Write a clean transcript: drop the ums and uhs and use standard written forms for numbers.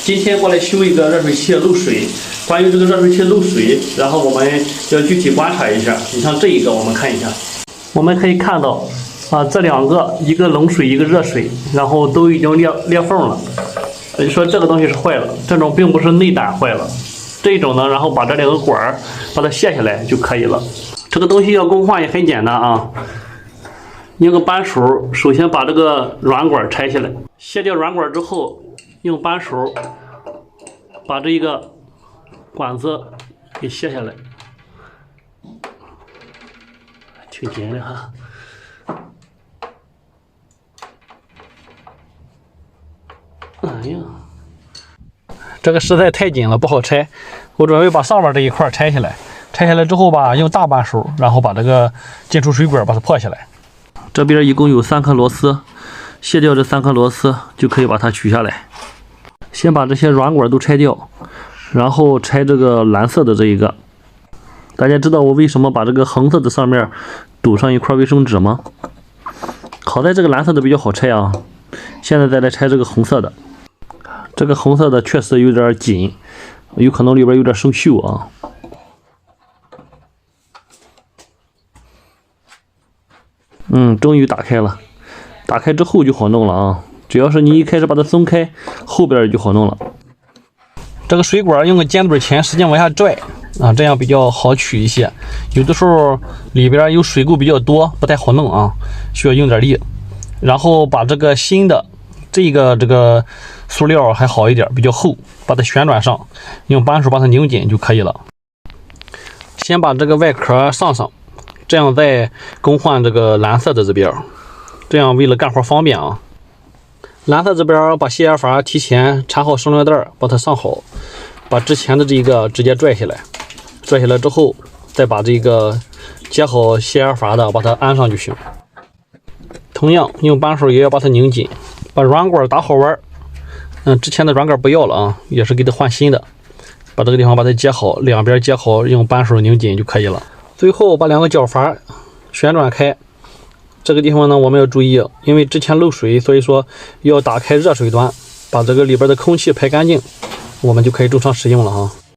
今天过来修一个热水器漏水。关于这个热水器漏水，然后我们要具体观察一下。你像这一个，我们看一下，我们可以看到啊，这两个，一个冷水，一个热水，然后都已经裂缝了。也就是说这个东西是坏了，这种并不是内胆坏了。这种呢，然后把这两个管儿把它卸下来就可以了。这个东西要更换也很简单啊，用个扳手，首先把这个软管拆下来，卸掉软管之后，用扳手把这一个管子给卸下来，挺紧的哈。哎呀，这个实在太紧了，不好拆。我准备把上面这一块拆下来，拆下来之后吧，用大扳手，然后把这个进出水管把它破下来。这边一共有3颗螺丝，卸掉这3颗螺丝就可以把它取下来。先把这些软管都拆掉。然后拆这个蓝色的这一个，大家知道我为什么把这个横色的上面堵上一块卫生纸吗？好在这个蓝色的比较好拆啊。现在再来拆这个红色的，这个红色的确实有点紧，有可能里边有点生锈啊。终于打开了，打开之后就好弄了啊。只要是你一开始把它松开，后边就好弄了。这个水管用个尖嘴钳使劲往下拽啊，这样比较好取一些。有的时候里边有水垢比较多，不太好弄啊，需要用点力。然后把这个新的这个塑料还好一点，比较厚，把它旋转上，用扳手把它拧紧就可以了。先把这个外壳上，这样再更换这个蓝色的这边，这样为了干活方便啊。蓝色这边把泄压阀提前缠好升降带，把它上好，把之前的这个直接拽下来，拽下来之后再把这个接好泄压阀的把它安上就行。同样用扳手也要把它拧紧，把软管打好弯。之前的软管不要了啊，也是给它换新的。把这个地方把它接好，两边接好，用扳手拧紧就可以了。最后把两个角阀旋转开。这个地方呢，我们要注意，因为之前漏水，所以说要打开热水端，把这个里边的空气排干净，我们就可以正常使用了哈。